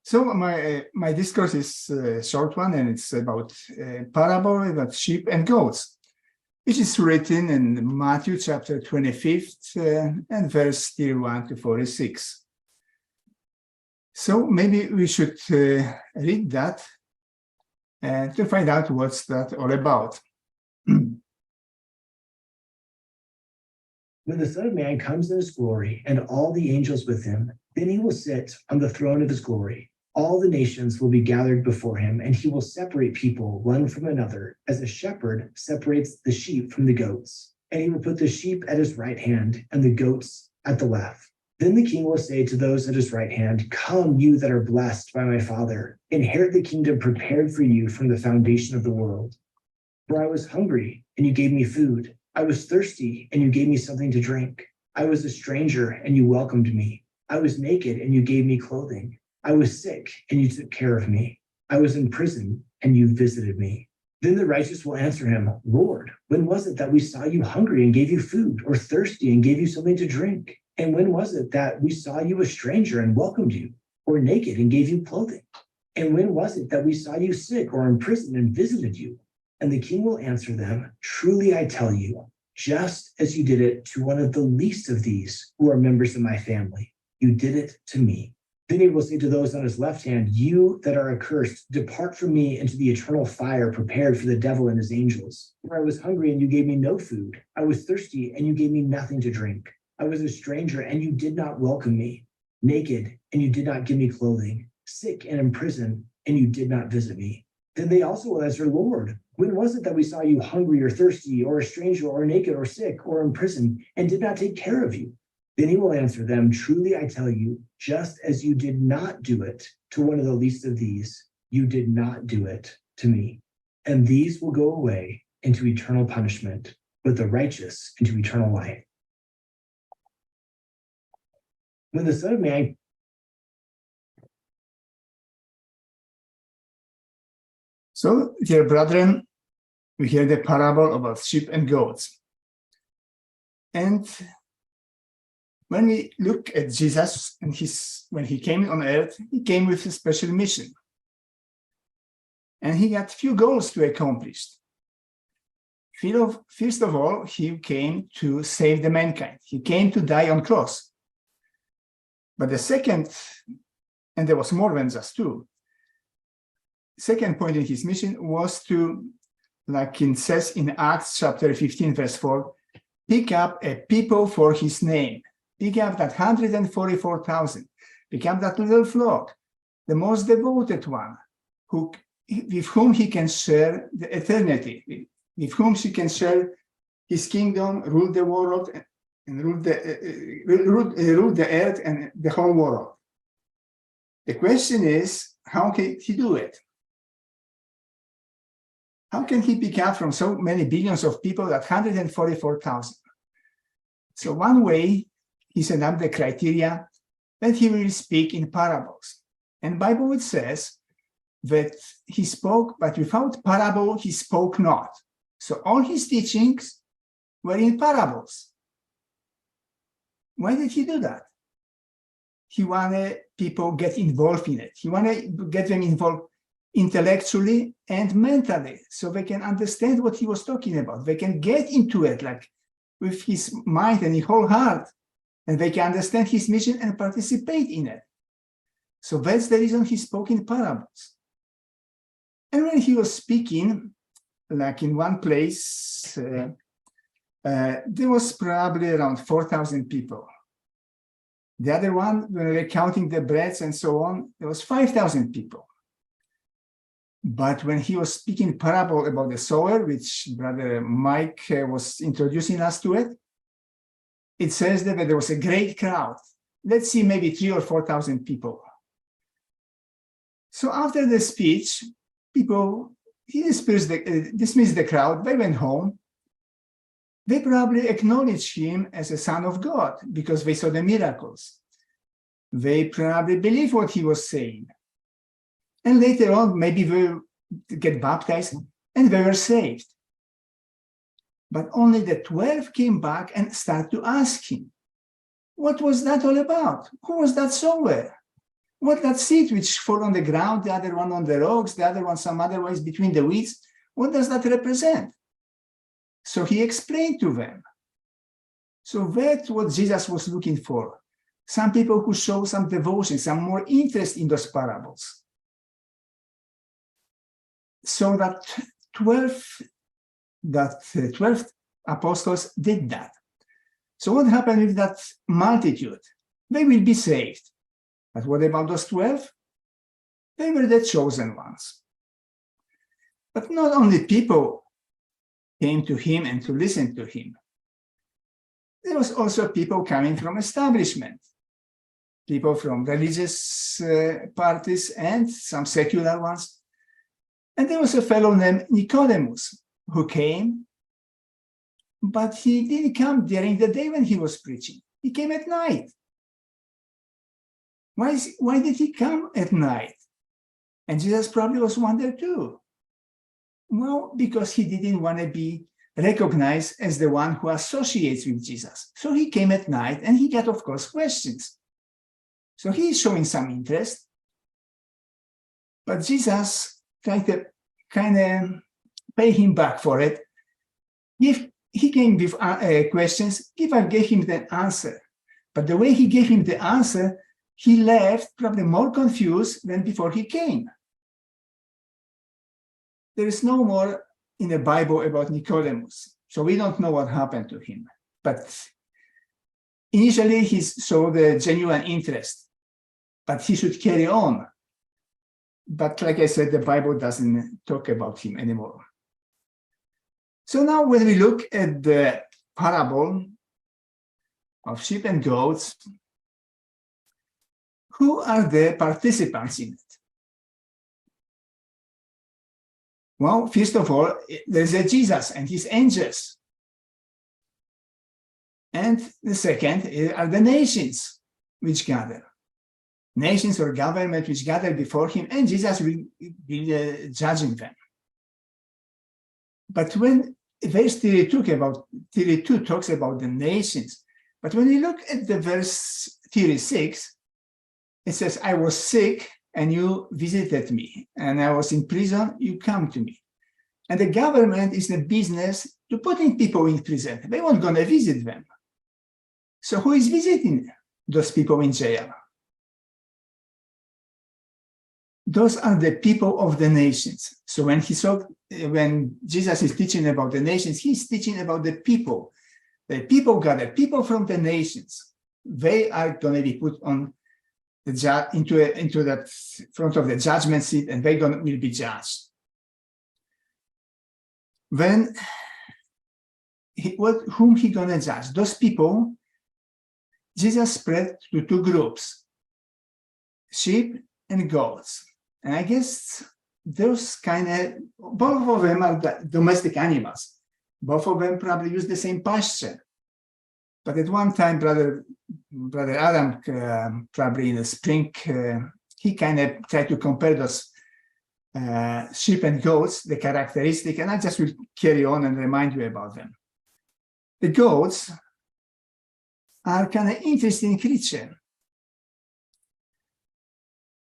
So my discourse is a short one, and it's about a parable about sheep and goats, which is written in Matthew chapter 25 and verse 31 to 46. So maybe we should read that to find out what's that all about. When the Son of Man comes in his glory and all the angels with him, then he will sit on the throne of his glory. All the nations will be gathered before him, and he will separate people one from another, as a shepherd separates the sheep from the goats. And he will put the sheep at his right hand and the goats at the left. Then the king will say to those at his right hand, "Come, you that are blessed by my Father, inherit the kingdom prepared for you from the foundation of the world. For I was hungry, and you gave me food. I was thirsty, and you gave me something to drink. I was a stranger, and you welcomed me. I was naked, and you gave me clothing. I was sick, and you took care of me. I was in prison, and you visited me." Then the righteous will answer him, "Lord, when was it that we saw you hungry and gave you food, or thirsty and gave you something to drink? And when was it that we saw you a stranger and welcomed you, or naked and gave you clothing? And when was it that we saw you sick or in prison and visited you?" And the king will answer them, "Truly I tell you, just as you did it to one of the least of these who are members of my family, you did it to me." Then he will say to those on his left hand, "You that are accursed, depart from me into the eternal fire prepared for the devil and his angels. For I was hungry, and you gave me no food. I was thirsty, and you gave me nothing to drink. I was a stranger, and you did not welcome me. Naked, and you did not give me clothing. Sick and in prison, and you did not visit me." Then they also will answer, "Lord, when was it that we saw you hungry or thirsty, or a stranger, or naked, or sick, or in prison, and did not take care of you?" Then he will answer them, "Truly I tell you, just as you did not do it to one of the least of these, you did not do it to me." And these will go away into eternal punishment, but the righteous into eternal life. When the Son of Man So, dear brethren, we hear the parable about sheep and goats. And when we look at Jesus and when he came on earth, he came with a special mission. And he had few goals to accomplish. First of all, he came to save the mankind. He came to die on cross. But the second, and there was more than just two, second point in his mission was to, like it says in Acts chapter 15, verse 4, pick up a people for his name. Pick up that 144,000. Pick up that little flock, the most devoted one, with whom he can share the eternity, with whom he can share his kingdom, rule the world, and rule the earth and the whole world. The question is, how can he do it? How can he pick up from so many billions of people that 144,000? So one way, he set up the criteria that he will speak in parables. And Bible it says that he spoke, but without parable he spoke not. So all his teachings were in parables. Why did he do that? He wanted people to get involved in it. He wanted to get them involved intellectually and mentally, so they can understand what he was talking about. They can get into it like with his mind and his whole heart, and they can understand his mission and participate in it. So that's the reason he spoke in parables. And when he was speaking, like in one place, there was probably around 4,000 people. The other one, when they were counting the breads and so on, there was 5,000 people. But when he was speaking parable about the sower, which Brother Mike was introducing us to it, it says that there was a great crowd. Let's see, maybe 3,000 or 4,000 people. So after the speech, he dismissed the crowd. They went home. They probably acknowledged him as a son of God because they saw the miracles. They probably believed what he was saying. And later on, maybe they will get baptized and they were saved. But only the 12 came back and started to ask him, what was that all about? Who was that sower? What that seed which fall on the ground, the other one on the rocks, the other one some other ways between the weeds, what does that represent? So he explained to them. So that's what Jesus was looking for. Some people who show some devotion, some more interest in those parables. So that 12 apostles did that. So what happened with that multitude? They will be saved. But what about those 12? They were the chosen ones. But not only people came to him and to listen to him. There was also people coming from establishment, people from religious parties and some secular ones. And there was a fellow named Nicodemus who came, but he didn't come during the day when he was preaching. He came at night. Why did he come at night? And Jesus probably was wondering too. Well, because he didn't want to be recognized as the one who associates with Jesus. So he came at night and he got, of course, questions. So he's showing some interest. But Jesus tried to kind of pay him back for it. If he came with questions, I gave him the answer. But the way he gave him the answer, he left probably more confused than before he came. There is no more in the Bible about Nicodemus, so we don't know what happened to him. But initially, he showed a genuine interest, but he should carry on. But like I said, the Bible doesn't talk about him anymore. So now when we look at the parable of sheep and goats, who are the participants in it? Well, first of all, there's a Jesus and his angels. And the second are the nations which gather. Nations or government which gather before him, and Jesus will be judging them. But when verse 32 talks about the nations, but when we look at the verse 36, it says, I was sick and you visited me, and I was in prison, you come to me. And the government is the business to putting people in prison. They weren't going to visit them. So who is visiting those people in jail? Those are the people of the nations. So when Jesus is teaching about the nations, he's teaching about the people. The people gather, people from the nations. They are going to be put on into that front of the judgment seat, and they will be judged. When whom he gonna judge? Those people, Jesus spread to two groups, sheep and goats. And I guess those both of them are domestic animals. Both of them probably use the same pasture. But at one time, Brother Adam, probably in the spring, he kind of tried to compare those sheep and goats, the characteristic, and I just will carry on and remind you about them. The goats are kind of interesting creature.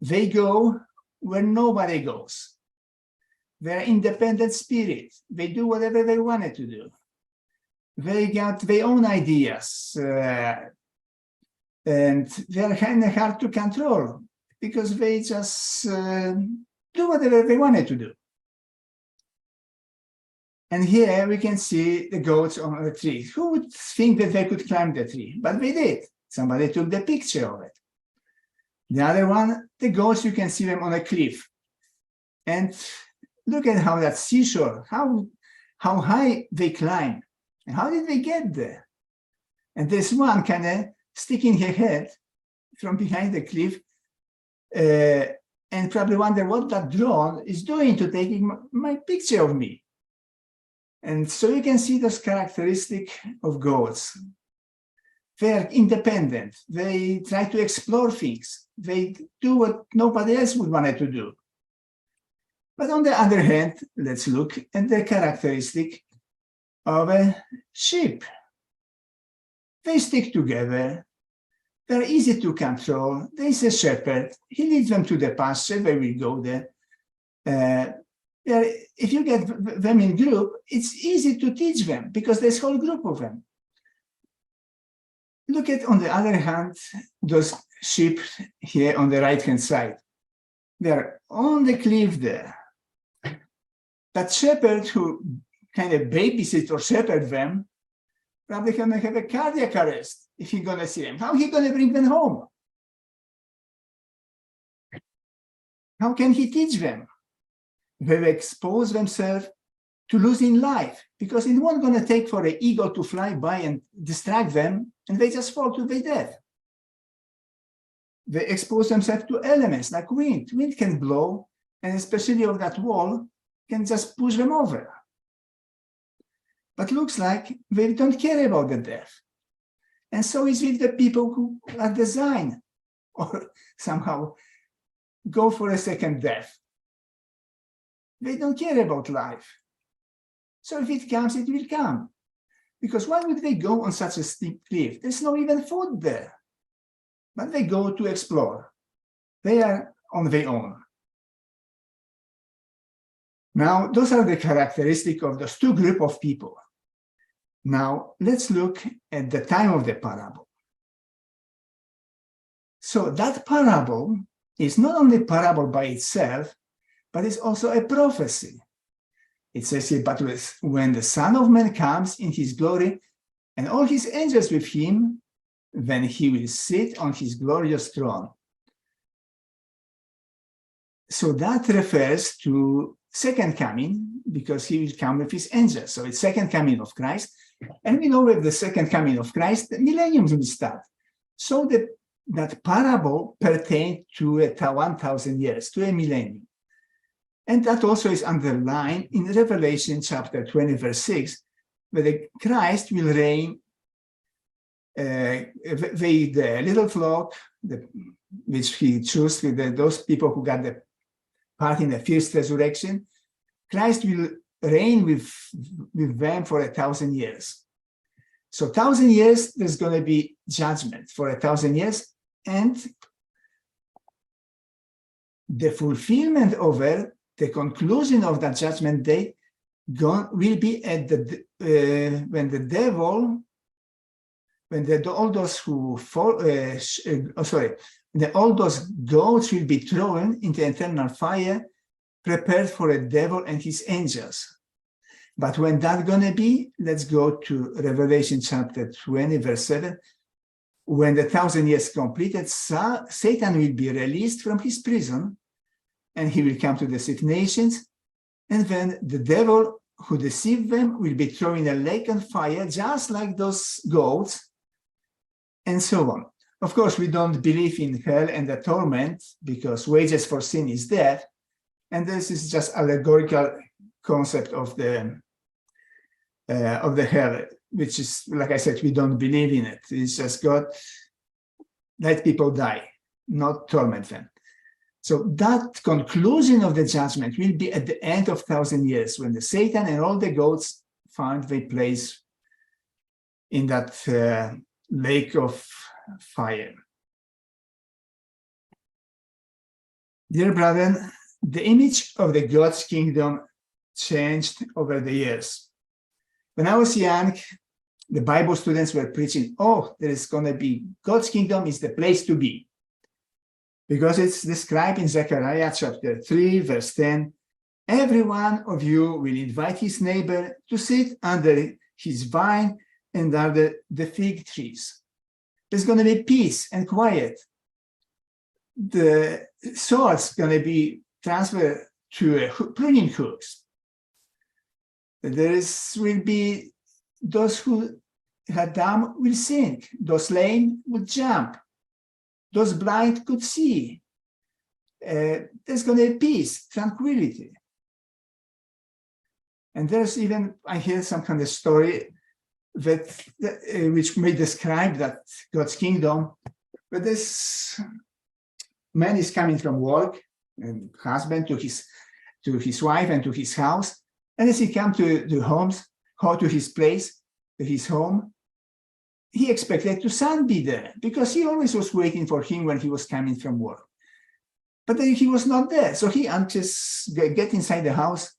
They go where nobody goes. They're independent spirit. They do whatever they wanted to do. They got their own ideas, and they're kind of hard to control because they just do whatever they wanted to do. And here we can see the goats on a tree. Who would think that they could climb the tree? But they did. Somebody took the picture of it. The other one, the goats, you can see them on a cliff. And look at how that seashore, how high they climb. And how did they get there? And there's one kind of sticking her head from behind the cliff and probably wonder what that drone is doing to taking my picture of me. And so you can see those characteristics of goats. They're independent. They try to explore things. They do what nobody else would want to do. But on the other hand, let's look at the characteristic of a sheep. They stick together. They're easy to control. There's a shepherd. He leads them to the pasture. They will go there. If you get them in group, it's easy to teach them because there's a whole group of them. Look at, on the other hand, those sheep here on the right-hand side. They're on the cliff there. That shepherd who kind of babysit or shepherd them probably can have a cardiac arrest if he's going to see them. How he going to bring them home? How can he teach them? They will expose themselves to losing life because it won't going to take for an eagle to fly by and distract them, and they just fall to their death. They expose themselves to elements like wind. Wind can blow, and especially of that wall, can just push them over. But looks like they don't care about the death. And so is with the people who are designed or somehow go for a second death. They don't care about life. So if it comes, it will come. Because why would they go on such a steep cliff? There's no even food there. But they go to explore. They are on their own. Now, those are the characteristics of those two groups of people. Now, let's look at the time of the parable. So that parable is not only a parable by itself, but it's also a prophecy. It says here, but when the Son of Man comes in his glory and all his angels with him, then he will sit on his glorious throne. So that refers to second coming, because he will come with his angels. So it's second coming of Christ. And we know with the second coming of Christ, the millennium will start. So that parable pertained to 1,000 years, to a millennium. And that also is underlined in Revelation chapter 20, verse 6, where the Christ will reign, the little flock, which he chose with those people who got the part in the first resurrection. Christ will reign with them for 1,000 years. So 1,000 years, there's going to be judgment for 1,000 years, and the fulfillment of it, the conclusion of that judgment day will be at when the devil, all those who fall, all those goats will be thrown into eternal fire, prepared for a devil and his angels. But when that's going to be, let's go to Revelation chapter 20, verse 7. When the 1,000 years completed, Satan will be released from his prison, and he will come to the 6 nations, and then the devil who deceived them will be thrown in a lake of fire, just like those goats, and so on. Of course, we don't believe in hell and the torment, because wages for sin is death, and this is just allegorical concept of the hell, which is, like I said, we don't believe in it. It's just God let people die, not torment them. So that conclusion of the judgment will be at the end of 1,000 years, when the Satan and all the goats find their place in that lake of fire. Dear brethren, the image of the God's kingdom changed over the years. When I was young, the Bible students were preaching, oh, there is going to be, God's kingdom is the place to be. Because it's described in Zechariah chapter 3, verse 10, every one of you will invite his neighbor to sit under his vine and under the fig trees. There's going to be peace and quiet. The sword's going to be transferred to pruning hooks. Will be those who are dumb will sing, those lame will jump, those blind could see. There's going to be peace, tranquility. And there's even, I hear some kind of story which may describe that God's kingdom, but this man is coming from work, and husband to his wife and to his house, and as he comes to his place, to his home, he expected to son be there because he always was waiting for him when he was coming from work. But then he was not there. So he just get inside the house,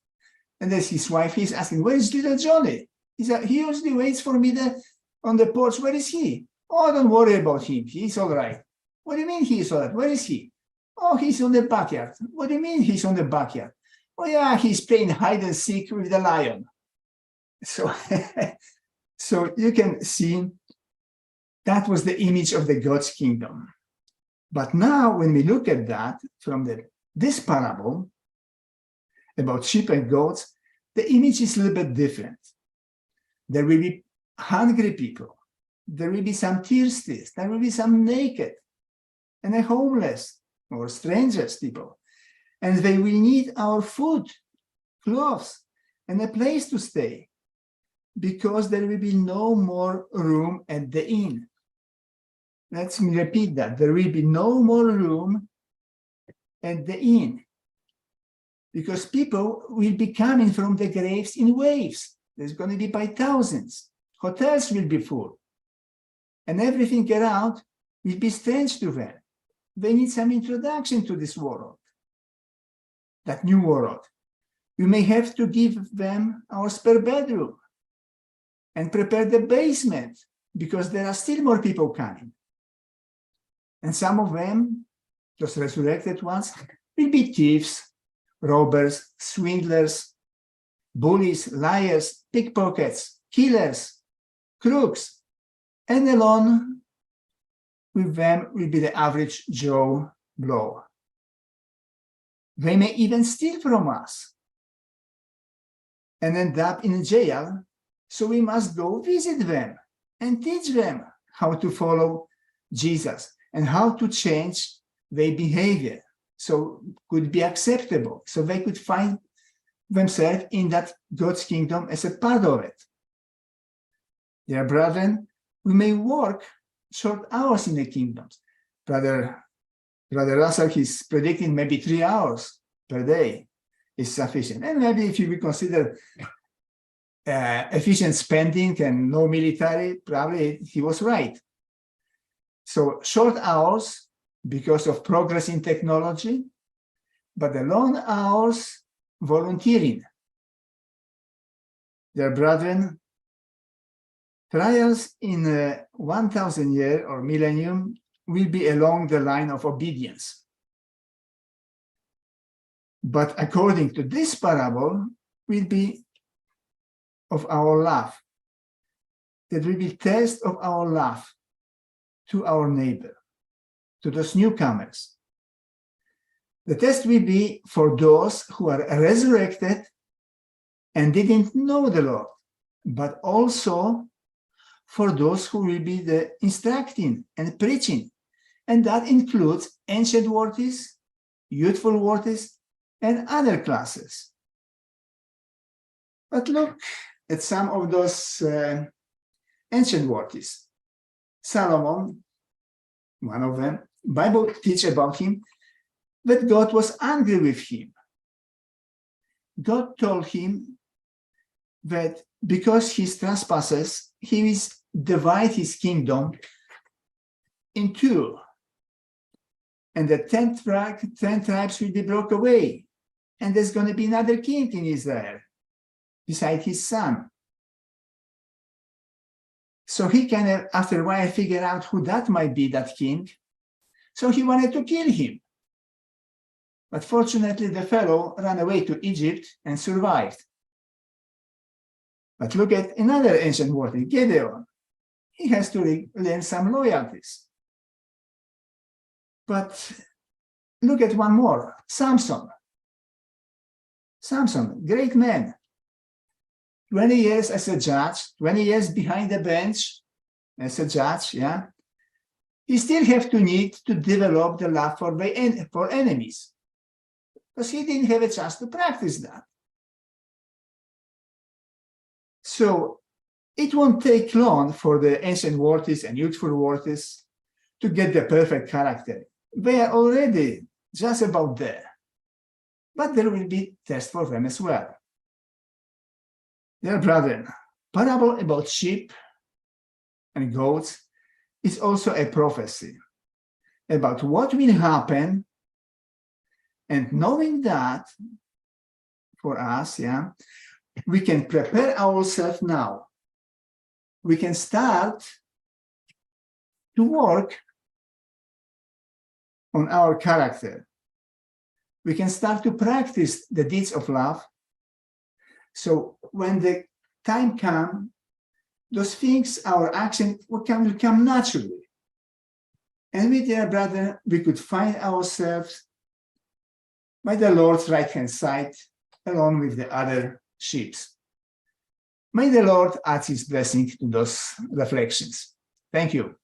and there's his wife. He's asking, where is little Johnny? He usually waits for me there on the porch. Where is he? Oh, don't worry about him. He's all right. What do you mean he's all right? Where is he? Oh, he's on the backyard. What do you mean he's on the backyard? Oh, yeah, he's playing hide and seek with the lion. So, so you can see that was the image of the God's kingdom. But now when we look at that from this parable about sheep and goats, the image is a little bit different. There will be hungry people. There will be some thirsty. There will be some naked and a homeless or strangers people. And they will need our food, clothes, and a place to stay, because there will be no more room at the inn. Let me repeat that. There will be no more room at the inn, because people will be coming from the graves in waves. There's going to be by thousands. Hotels will be full. And everything around will be strange to them. They need some introduction to this world, that new world. We may have to give them our spare bedroom and prepare the basement, because there are still more people coming. And some of them, those resurrected ones, will be thieves, robbers, swindlers, bullies, liars, pickpockets, killers, crooks, and along with them will be the average Joe Blow. They may even steal from us and end up in jail, so we must go visit them and teach them how to follow Jesus and how to change their behavior so could be acceptable, so they could find themselves in that God's kingdom as a part of it. Dear brethren, we may work short hours in the kingdoms. Brother Russell, he's predicting maybe 3 hours per day is sufficient. And maybe if you will consider efficient spending and no military, probably he was right. So short hours because of progress in technology, but the long hours volunteering. Dear brethren, trials in 1,000 years or millennium will be along the line of obedience. But according to this parable, will be of our love. That will be test of our love to our neighbor, to those newcomers. The test will be for those who are resurrected and didn't know the Lord, but also for those who will be the instructing and preaching. And that includes ancient worthies, youthful worthies, and other classes. But look at some of those ancient worthies. Solomon, one of them, Bible teaches about him that God was angry with him. God told him that because his trespasses, he will divide his kingdom in two, and the 10 tribes will be broke away, and there's going to be another king in Israel beside his son. So he kind of, after a while, figure out who that might be, that king. So he wanted to kill him. But fortunately, the fellow ran away to Egypt and survived. But look at another ancient worthy, Gideon. He has to learn some loyalties. But look at one more, Samson. Samson, great man. 20 years as a judge, 20 years behind the bench as a judge, yeah. He still have to need to develop the love for enemies, because he didn't have a chance to practice that. So it won't take long for the ancient worthies and youthful worthies to get the perfect character. They are already just about there, but there will be tests for them as well. Dear brethren, parable about sheep and goats is also a prophecy about what will happen. And knowing that, for us, yeah, we can prepare ourselves now. We can start to work on our character. We can start to practice the deeds of love. So when the time comes, those things, our action will come naturally. And we, dear brother, we could find ourselves by the Lord's right-hand side, along with the other sheep. May the Lord add his blessing to those reflections. Thank you.